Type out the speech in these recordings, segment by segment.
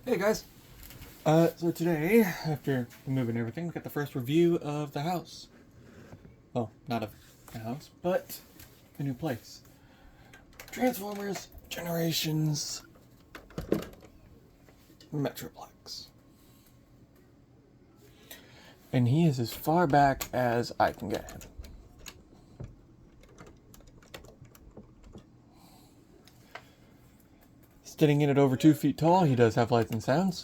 Hey guys! So today, after moving everything, we got the first review of the house. Well, not of the house, but a new place. Transformers Generations Metroplex. And he is as far back as I can get him. Standing in at over 2 feet tall, he does have lights and sounds.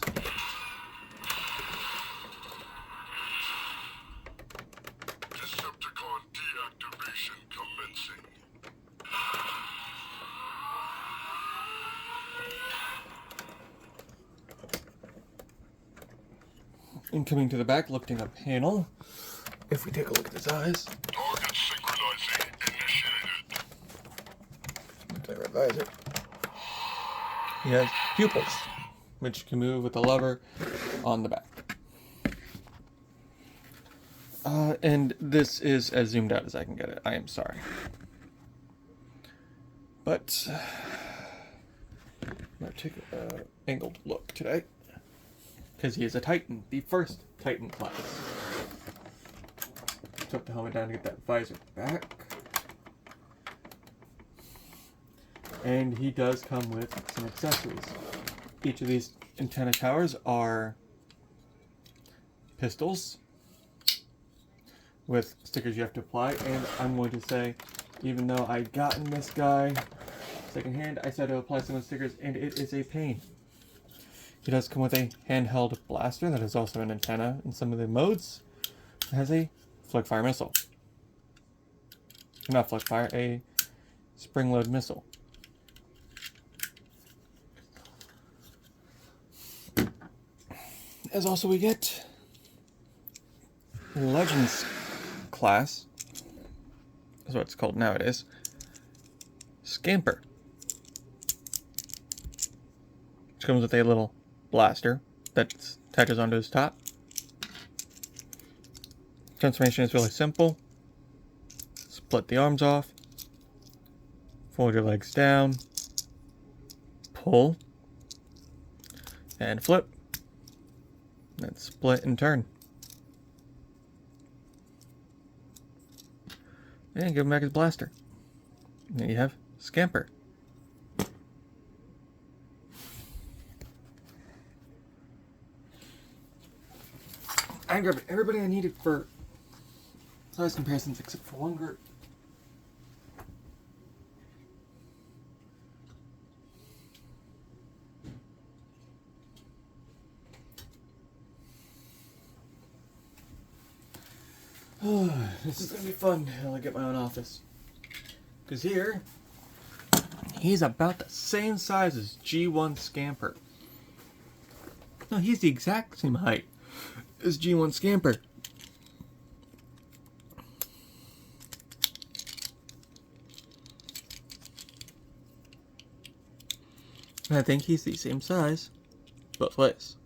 Decepticon deactivation commencing. And coming to the back, lifting a panel. If we take a look at his eyes. Target synchronizing initiated. Clear advisor. He has pupils, which can move with a lever on the back. And this is as zoomed out as I can get it. I am sorry. But I'm going to take an angled look today. Because he is a Titan, the first Titan class. Tuck the helmet down to get that visor back. And he does come with some accessories. Each of these antenna towers are pistols with stickers you have to apply. And I'm going to say, even though I'd gotten this guy secondhand, I started to apply some of the stickers, and it is a pain. He does come with a handheld blaster that is also an antenna in some of the modes. It has a flick fire missile. Not flick fire, a spring load missile. As also we get Legends class, that's what it's called nowadays, Scamper. Which comes with a little blaster that attaches onto his top. Transformation is really simple. Split the arms off, fold your legs down, pull, and flip. Then split and turn. And give him back his blaster. And then you have Scamper. I grabbed everybody I needed for size comparisons except for one group. This is going to be fun until I get my own office. Because here, he's about the same size as G1 Scamper. No, he's the exact same height as G1 Scamper. And I think he's the same size both ways.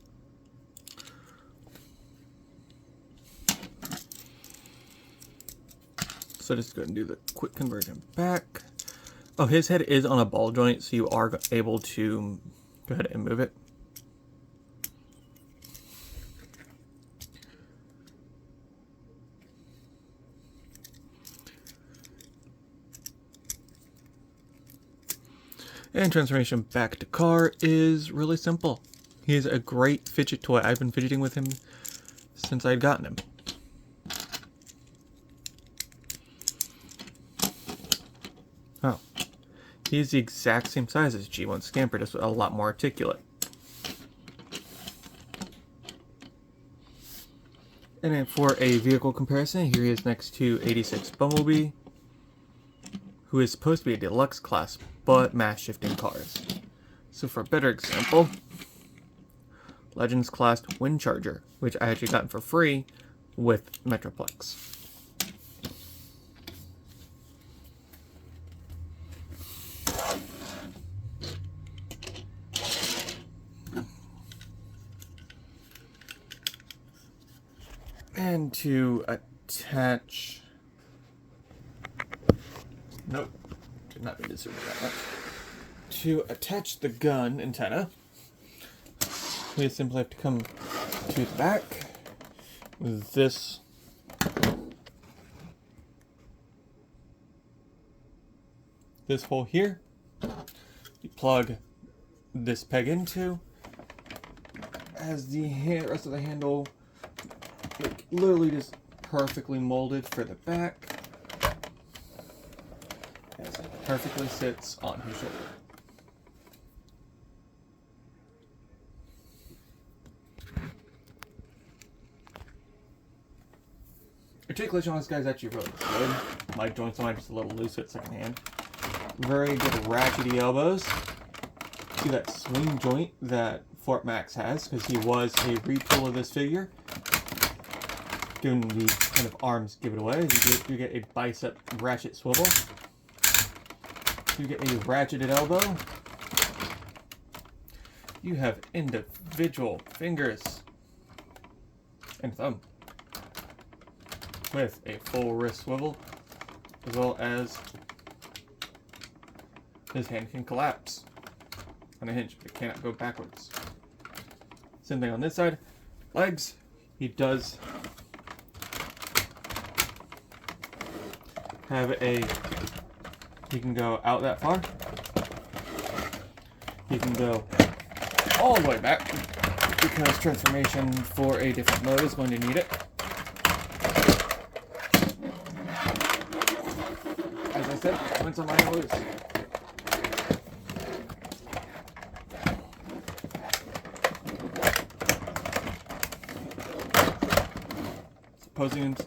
So just go ahead and do the quick conversion back. Oh, his head is on a ball joint, so you are able to go ahead and move it. And transformation back to car is really simple. He's a great fidget toy. I've been fidgeting with him since I'd gotten him. Oh, he's the exact same size as G1 Scamper, just a lot more articulate. And then for a vehicle comparison, here he is next to 86 Bumblebee, who is supposed to be a deluxe class, but mass shifting cars. So for a better example, Legends class Windcharger, which I actually gotten for free with Metroplex. And to attach... Nope, did not mean to zoom that much. To attach the gun antenna, we simply have to come to the back with this hole here. You plug this peg into, as the rest of the handle, like, literally just perfectly molded for the back, as it perfectly sits on his shoulder. Articulation on this guy is actually really good. My joints are just a little loose at second hand. Very good ratchety elbows. See that swing joint that Fort Max has, because he was a retool of this figure. Given the kind of arms give it away, you get a bicep ratchet swivel. You get a ratcheted elbow. You have individual fingers and thumb with a full wrist swivel, as well as his hand can collapse on a hinge, but it cannot go backwards. Same thing on this side. Legs, he does have he can go out that far. He can go all the way back, because transformation for a different mode is going to need it. As I said, joints on my loose. Posing is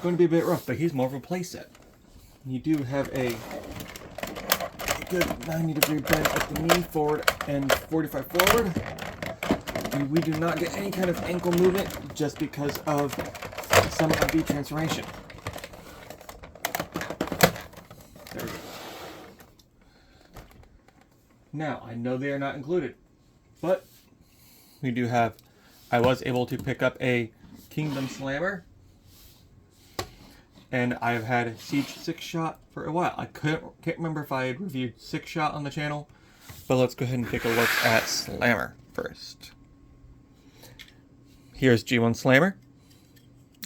going to be a bit rough, but he's more of a playset. You do have a good 90-degree bend at the knee forward and 45 forward. We do not get any kind of ankle movement just because of some of the transformation. There we go. Now, I know they are not included, but we do have, I was able to pick up a Kingdom Slammer, and I've had Siege 6-Shot for a while. I can't remember if I had reviewed 6-Shot on the channel, but let's go ahead and take a look at Slammer first. Here's G1 Slammer.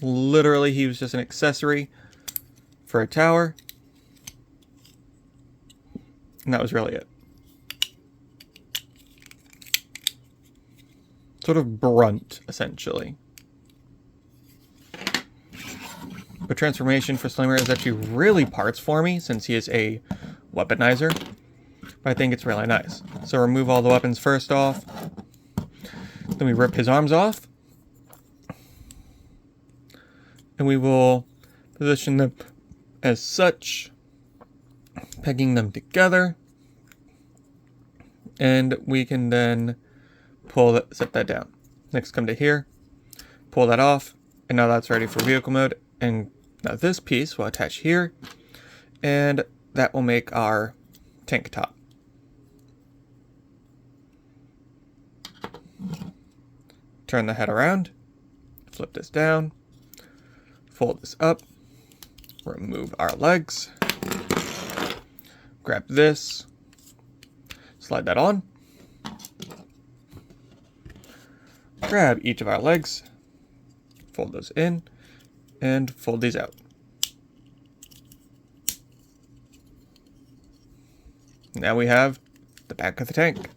Literally, he was just an accessory for a tower, and that was really it. Sort of brunt, essentially. But transformation for Slammer is actually really parts for me, since he is a weaponizer. But I think it's really nice. So remove all the weapons first off. Then we rip his arms off. And we will position them as such, pegging them together. And we can then set that down. Next, come to here, pull that off, and now that's ready for vehicle mode. And now this piece will attach here, and that will make our tank top. Turn the head around, flip this down, fold this up, remove our legs, grab this, slide that on, grab each of our legs, fold those in, and fold these out. Now we have the back of the tank,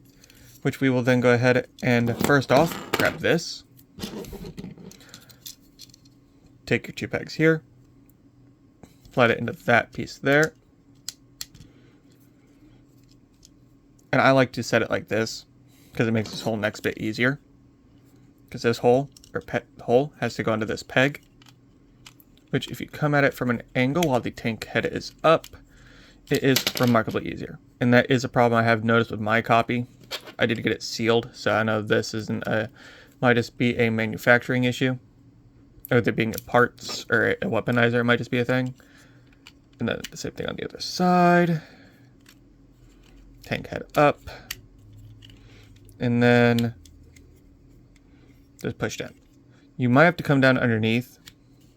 which we will then go ahead and first off grab this, take your two pegs here, slide it into that piece there, and I like to set it like this because it makes this whole next bit easier, because this hole has to go into this peg, which if you come at it from an angle while the tank head is up, it is remarkably easier. And that is a problem I have noticed with my copy. I did get it sealed, so I know this might just be a manufacturing issue. Or there being parts or a weaponizer might just be a thing. And then the same thing on the other side. Tank head up. And then just push down. You might have to come down underneath,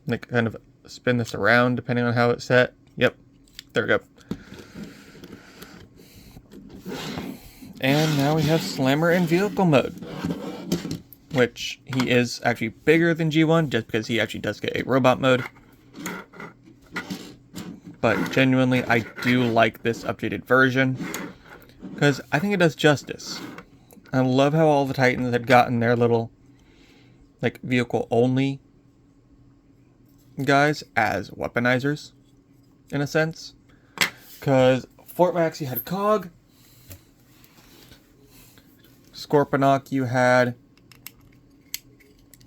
like kind of spin this around depending on how it's set. Yep, there we go. And now we have Slammer in vehicle mode. which he is actually bigger than G1 just because he actually does get a robot mode. But genuinely, I do like this updated version because I think it does justice. I love how all the Titans had gotten their little like vehicle only guys as weaponizers in a sense. Because Fort Max you had Cog, Scorponok you had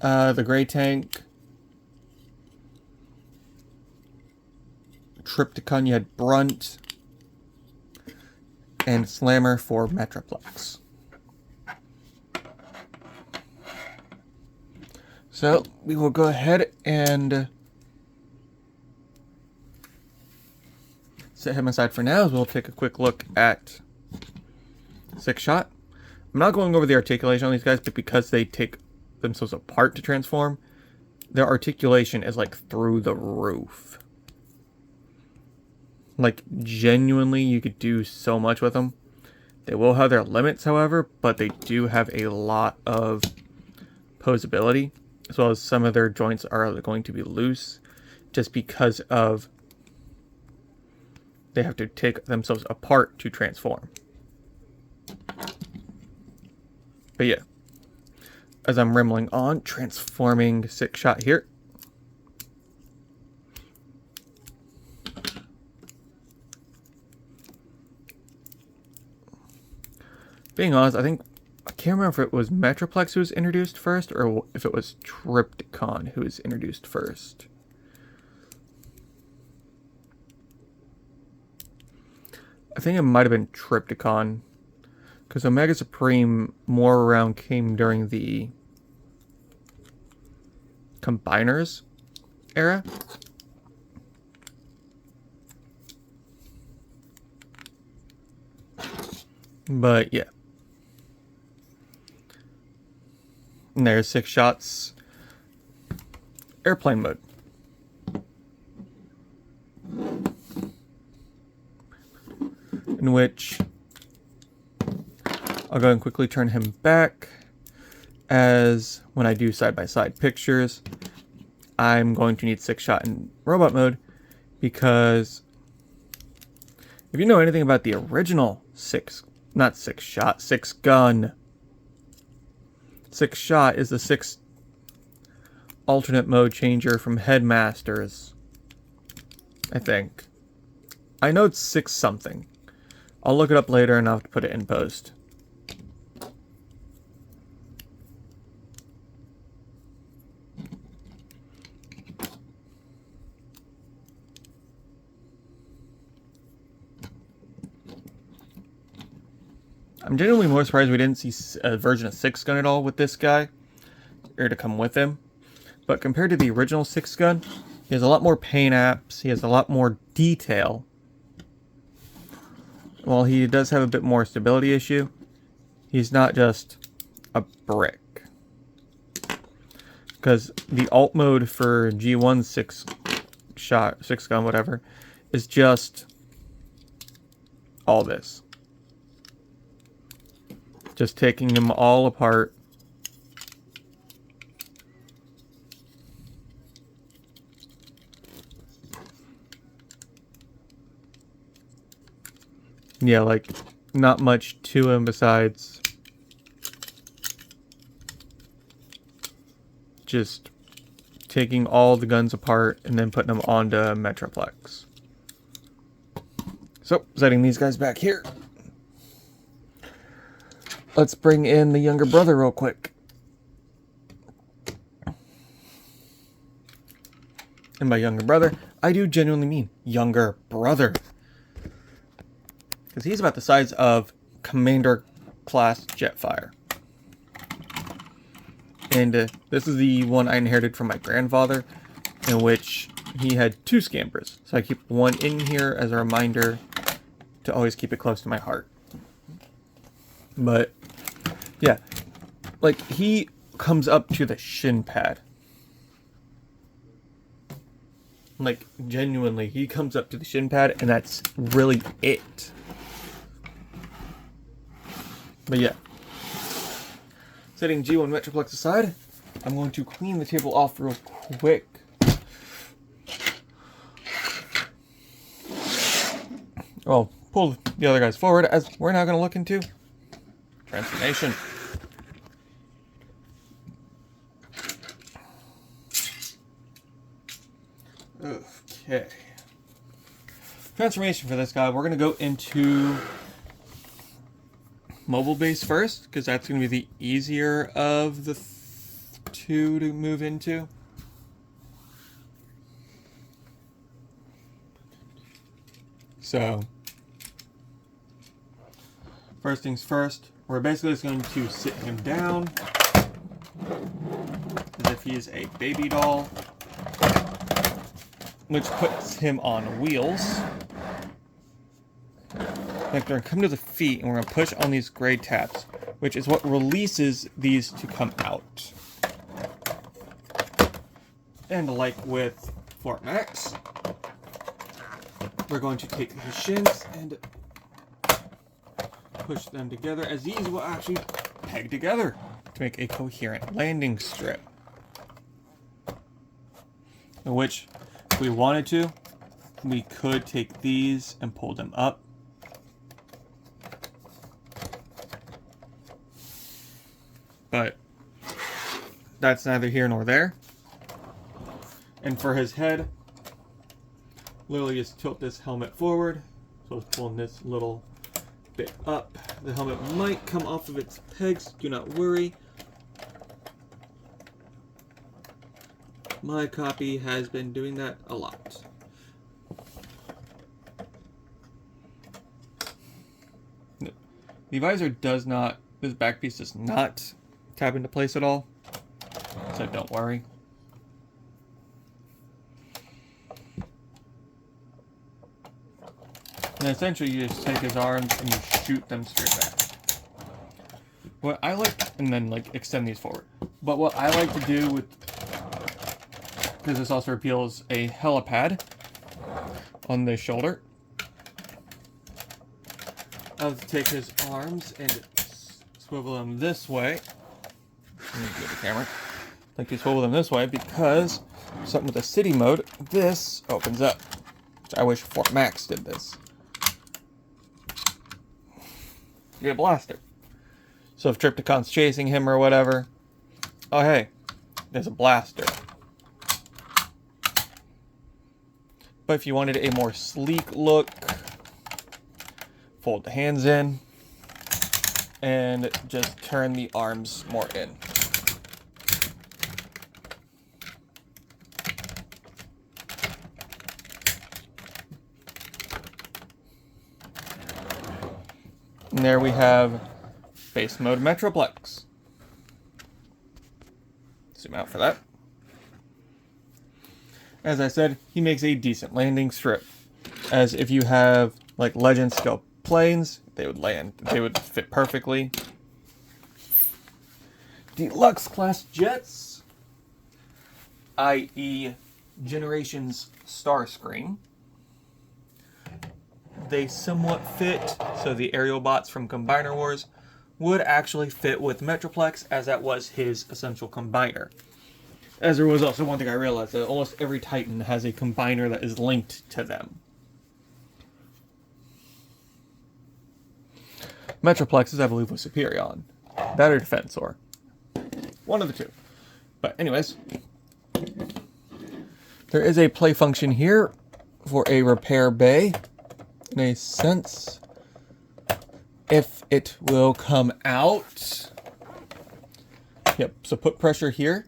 the Grey Tank, Triptychon you had Brunt, and Slammer for Metroplex. So we will go ahead and set him aside for now as we'll take a quick look at Six Shot. I'm not going over the articulation on these guys, but because they take themselves apart to transform, their articulation is like through the roof. Like genuinely, you could do so much with them. They will have their limits, however, but they do have a lot of posability, as well as some of their joints are going to be loose just because of they have to take themselves apart to transform. But yeah, as I'm rambling on, transforming Six Shot here. Being honest, I can't remember if it was Metroplex who was introduced first or if it was Triptychon who was introduced first. I think it might have been Triptychon, because Omega Supreme more around came during the Combiners era. But yeah. And there's Six Shots airplane mode. In which I'll go and quickly turn him back, as when I do side-by-side pictures, I'm going to need Six Shot in robot mode, because if you know anything about the original Six Gun. Six Shot is the sixth alternate mode changer from Headmasters, I think. I know it's 6 something. I'll look it up later and I'll have to put it in post. I'm genuinely more surprised we didn't see a version of Six Gun at all with this guy, or to come with him. But compared to the original Six Gun, he has a lot more paint apps, he has a lot more detail. While he does have a bit more stability issue, he's not just a brick. Because the alt mode for G1 Six Gun, whatever, is just all this. Just taking them all apart. Yeah, like, not much to him besides just taking all the guns apart and then putting them onto Metroplex. So, setting these guys back here. Let's bring in the younger brother real quick. And by younger brother, I do genuinely mean younger brother. Because he's about the size of Commander class Jetfire. And this is the one I inherited from my grandfather, in which he had 2 Scampers. So I keep one in here as a reminder to always keep it close to my heart. But yeah, like, he comes up to the shin pad. Like, genuinely, he comes up to the shin pad, and that's really it. But yeah. Setting G1 Metroplex aside, I'm going to clean the table off real quick. Well, pull the other guys forward, as we're now going to look into transformation. Okay. Transformation for this guy, we're going to go into mobile base first, because that's going to be the easier of the two to move into. So, first things first, we're basically just going to sit him down as if he's a baby doll, which puts him on wheels. Like, they're going to come to the feet, and we're going to push on these gray tabs, which is what releases these to come out. And like with Fort Max, we're going to take his shins and push them together, as these will actually peg together to make a coherent landing strip. Which, if we wanted to, we could take these and pull them up. But that's neither here nor there. And for his head, literally just tilt this helmet forward. So it's pulling this little bit up. The helmet might come off of its pegs, do not worry. My copy has been doing that a lot. The visor does not, this back piece does not tap into place at all, so don't worry. And essentially you just take his arms and you shoot them straight back. What I like, and then like extend these forward. But what I like to do with, because this also repeals a helipad on the shoulder, I'll take his arms and swivel them this way. Let me get the camera. I like to swivel them this way because something with the city mode, this opens up. I wish Fort Max did this. You get a blaster. So if Triptychon's chasing him or whatever, oh hey, there's a blaster. But if you wanted a more sleek look, fold the hands in and just turn the arms more in. And there we have base mode Metroplex. Zoom out for that. As I said, he makes a decent landing strip. As if you have like legend scale planes, they would land. They would fit perfectly. Deluxe class jets, i.e. Generations Starscream. They somewhat fit, so the aerial bots from Combiner Wars would actually fit with Metroplex, as that was his essential combiner. As there was also one thing I realized, that almost every Titan has a combiner that is linked to them. Metroplex's, I believe, was Superion. That or Defensor. One of the two. But anyways, there is a play function here for a repair bay. In a sense, if it will come out. Yep, so put pressure here,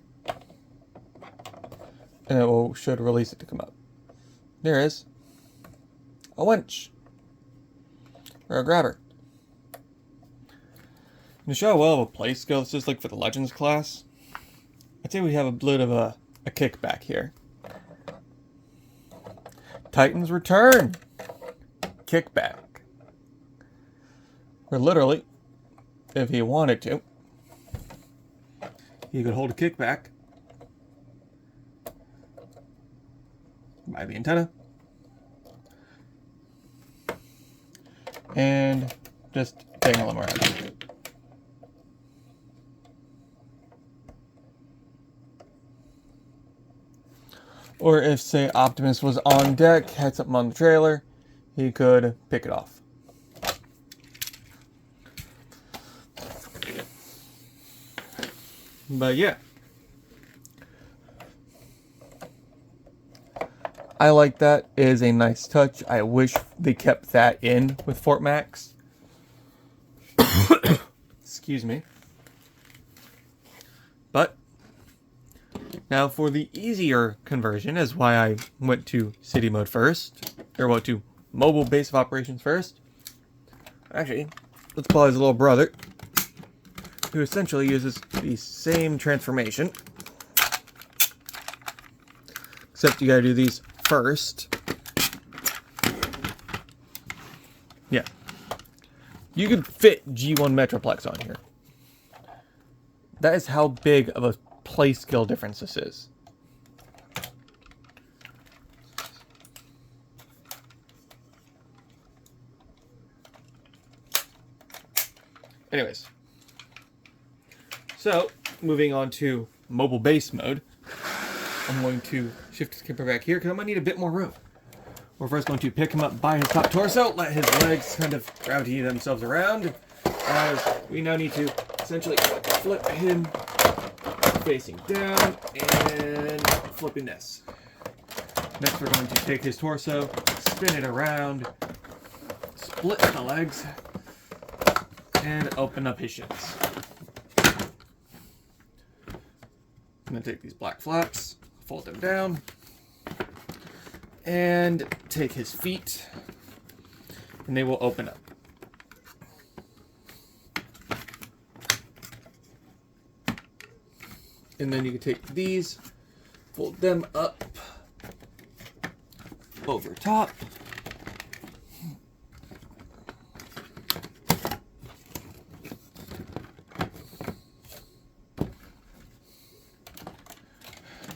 and it should release it to come up. There is a winch, or a grabber. And to show how well of a play skill this is like for the Legends class, I'd say we have a bit of a kickback here. Titans return! Kickback. Or literally, if he wanted to, he could hold a kickback by the antenna and just dangle him around. Or if, say, Optimus was on deck, had something on the trailer, he could pick it off. But yeah. I like that. It is a nice touch. I wish they kept that in with Fort Max. Excuse me. But now for the easier conversion is why I went to city mode first. Or went to mobile base of operations first. Actually, let's call his little brother, who essentially uses the same transformation. Except you gotta do these first. Yeah. You could fit G1 Metroplex on here. That is how big of a play skill difference this is. Anyways. So, moving on to mobile base mode. I'm going to shift his camper back here because I'm going to need a bit more room. We're first going to pick him up by his top torso, let his legs kind of gravity themselves around. As we now need to essentially flip him facing down and flipping this. Next we're going to take his torso, spin it around, split the legs, and open up his shins. I'm going to take these black flaps, fold them down, and take his feet, and they will open up. And then you can take these, fold them up over top.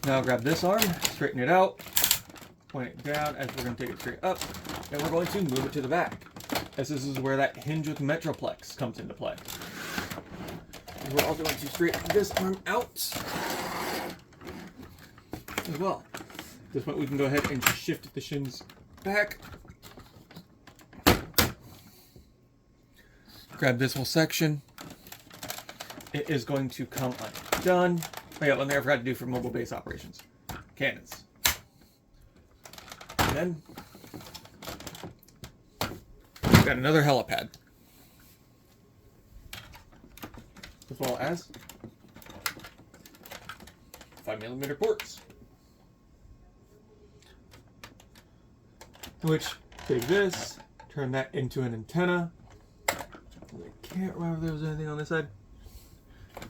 Now grab this arm, straighten it out, point it down as we're going to take it straight up, and we're going to move it to the back, as this is where that hinge with Metroplex comes into play. And we're also going to straighten this arm out as well. At this point we can go ahead and shift the shins back. Grab this whole section. It is going to come undone. Oh yeah, one thing I forgot to do for mobile base operations. Cannons. And then we've got another helipad. As well as 5mm ports. Which take this, turn that into an antenna. I can't remember if there was anything on this side.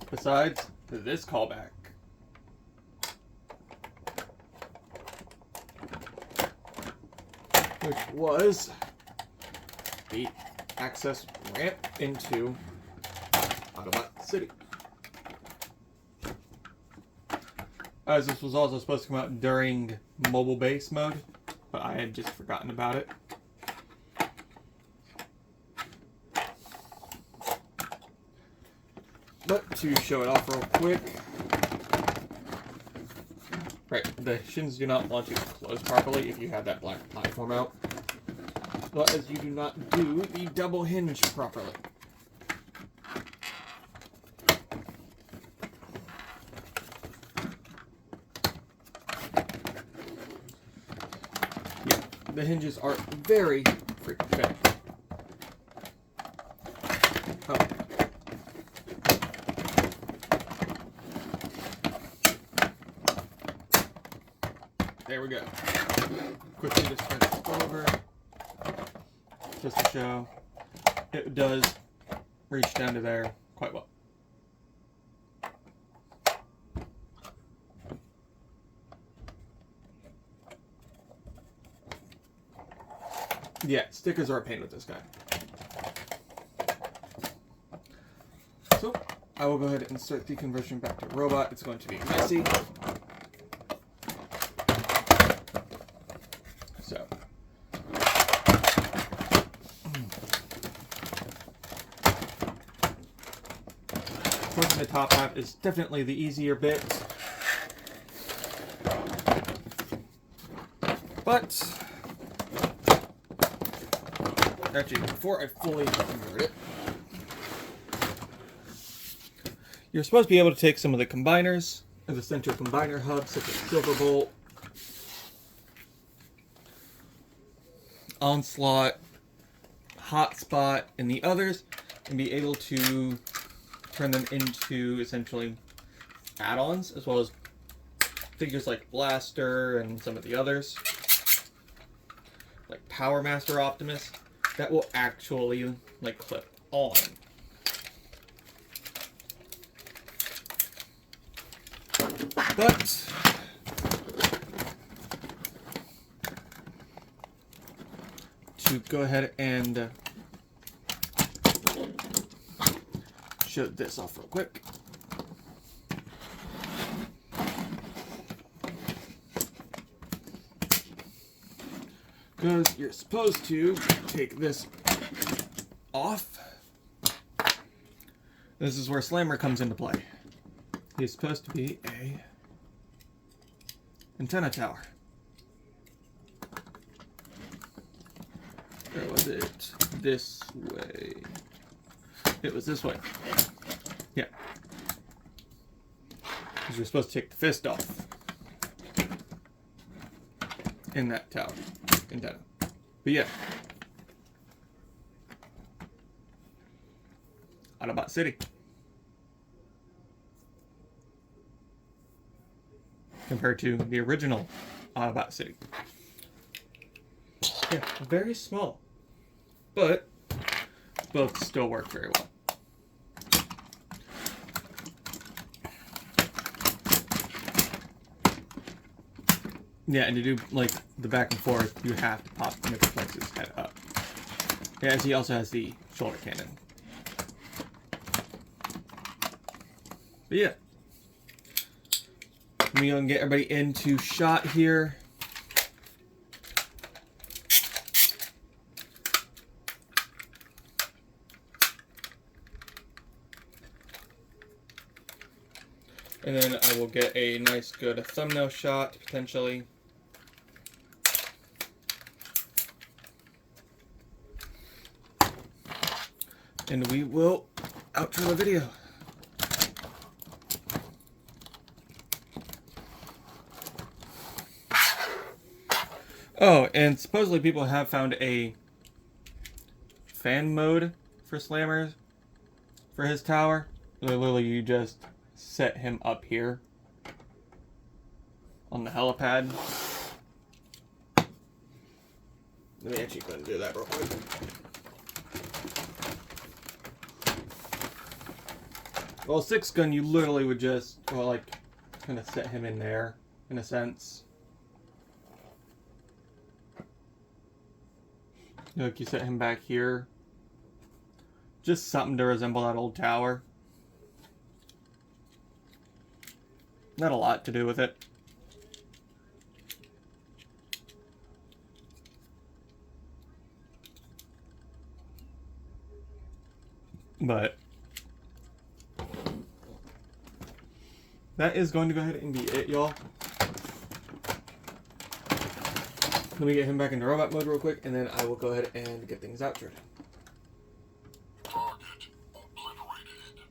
Besides this callback. Which was the access ramp into Autobot City. As this was also supposed to come out during mobile base mode, but I had just forgotten about it. But to show it off real quick, right, the shins do not want to close properly if you have that black platform out, but as you do not do the double hinge properly. Yeah, the hinges are very freaking big. Oh. There we go. Quickly just turn this over, just to show it does reach down to there quite well. Yeah, stickers are a pain with this guy. So, I will go ahead and insert the conversion back to robot. It's going to be messy. So, working the top half is definitely the easier bit. But actually, before I fully convert it, you're supposed to be able to take some of the combiners, or the center combiner hubs, such as Silverbolt, Onslaught, Hotspot, and the others, and be able to turn them into essentially add-ons, as well as figures like Blaster and some of the others, like Power Master Optimus, that will actually like clip on. But to go ahead and show this off real quick. Because you're supposed to take this off. This is where Slammer comes into play. He's supposed to be a antenna tower. Or was it this way? It was this way. Yeah. Because you're supposed to take the fist off in that tower antenna. But yeah. Autobot City. Compared to the original Autobot City. Yeah, very small. But both still work very well. Yeah, and to do like the back and forth, you have to pop Metroplex's head up. Yeah, and he also has the shoulder cannon. But yeah. We're gonna get everybody into shot here. And then I will get a nice good thumbnail shot, potentially. And we will outro the video. Oh, and supposedly people have found a fan mode for Slammers for his tower. Literally, you just set him up here on the helipad. Let me actually go and do that real quick. Well, 6-gun, you literally would just, well, like, kind of set him in there, in a sense. Like, you set him back here. Just something to resemble that old tower. Not a lot to do with it. But that is going to go ahead and be it, y'all. Let me get him back into robot mode real quick, and then I will go ahead and get things outroed. Target obliterated.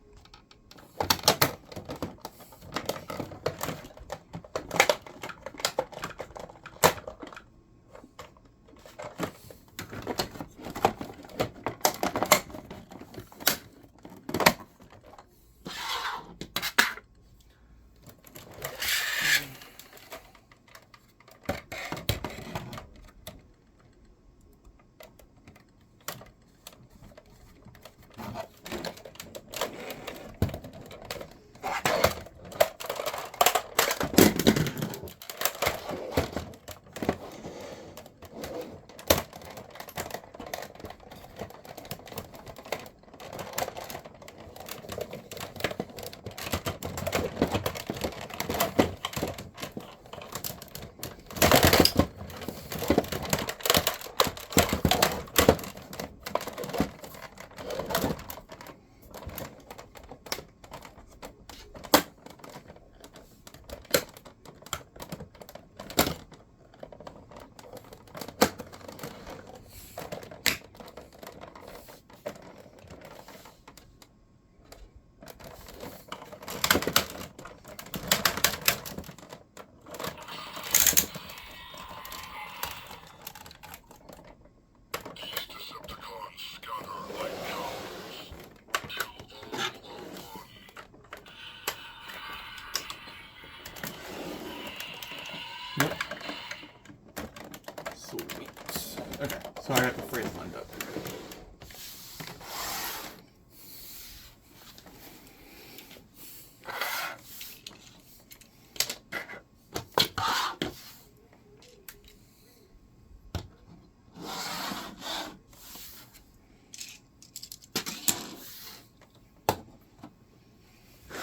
So I got the phrase lined up.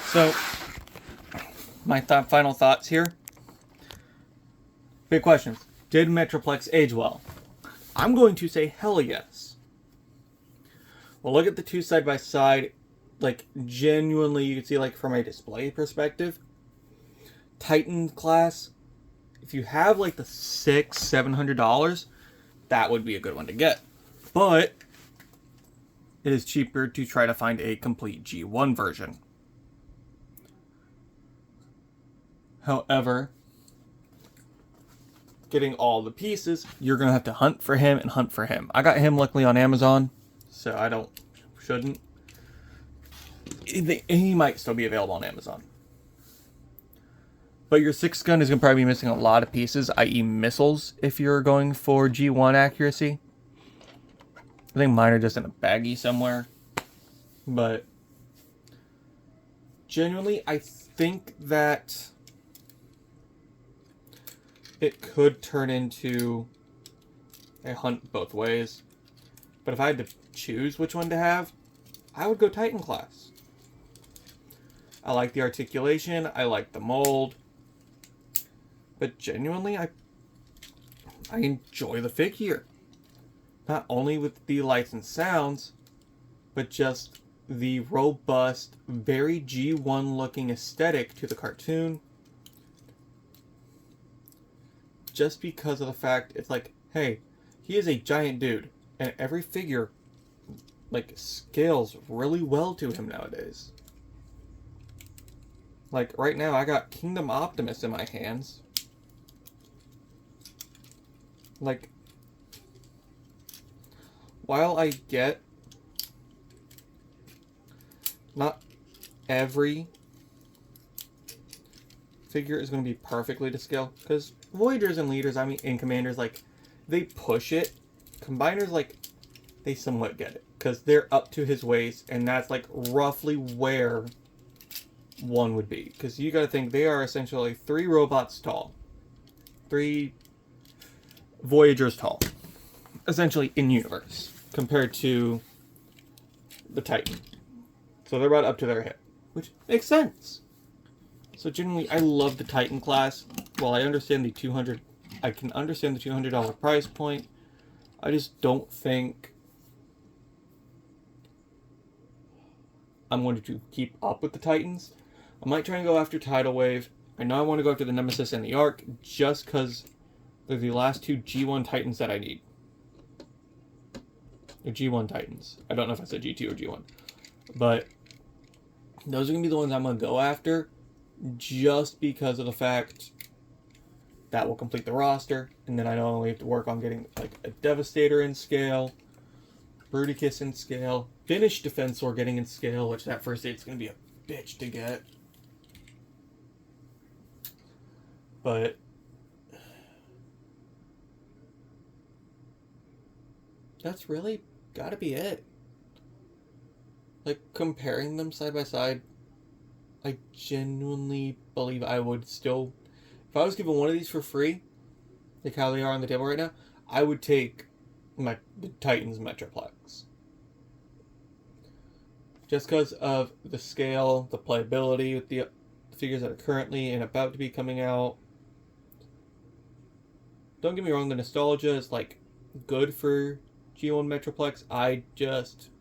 So, my final thoughts here. Big questions. Did Metroplex age well? I'm going to say hell yes. Well, look at the two side by side. Like, genuinely, you can see, like, from a display perspective, Titan class, if you have, like, the $700, that would be a good one to get. But it is cheaper to try to find a complete G1 version. However, getting all the pieces, you're going to have to hunt for him and hunt for him. I got him luckily on Amazon, so I shouldn't. He might still be available on Amazon. But your 6th gun is going to probably be missing a lot of pieces, i.e. missiles, if you're going for G1 accuracy. I think mine are just in a baggie somewhere. But genuinely, I think that it could turn into a hunt both ways. But if I had to choose which one to have, I would go Titan class. I like the articulation, I like the mold. But genuinely, I enjoy the figure. Not only with the lights and sounds, but just the robust, very G1 looking aesthetic to the cartoon. Just because of the fact it's like, hey, he is a giant dude, and every figure like scales really well to him nowadays. Like right now I got Kingdom Optimus in my hands. Like, while I get not every figure is going to be perfectly to scale, because Voyagers and Leaders, I mean, and Commanders, like, they push it. Combiners, like, they somewhat get it, because they're up to his waist, and that's, like, roughly where one would be. Because you got to think, they are essentially 3 robots tall. 3 Voyagers tall. Essentially, in universe, compared to the Titan. So they're about up to their hip, which makes sense. So generally, I love the Titan class. While I understand the I can understand the $200 price point. I just don't think I'm going to keep up with the Titans. I might try and go after Tidal Wave. I know I want to go after the Nemesis and the Ark, just because they're the last 2 G1 Titans that I need. They're G1 Titans. I don't know if I said G2 or G1. But those are going to be the ones I'm going to go after, just because of the fact that will complete the roster, and then I not only have to work on getting like a Devastator in scale, Bruticus in scale, Finnish Defensor getting in scale, which that first aid's going to be a bitch to get. But that's really gotta be it. Like, comparing them side by side, I genuinely believe I would still, if I was given one of these for free, like how they are on the table right now, I would take the Titans Metroplex. Just because of the scale, the playability with the figures that are currently and about to be coming out. Don't get me wrong, the nostalgia is like good for G1 Metroplex. I just,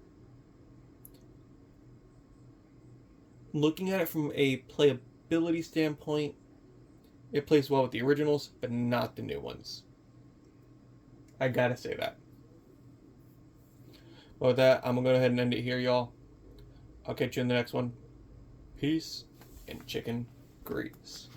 looking at it from a playability standpoint, it plays well with the originals, but not the new ones. I gotta say that. Well, with that, I'm gonna go ahead and end it here, y'all. I'll catch you in the next one. Peace and chicken grease.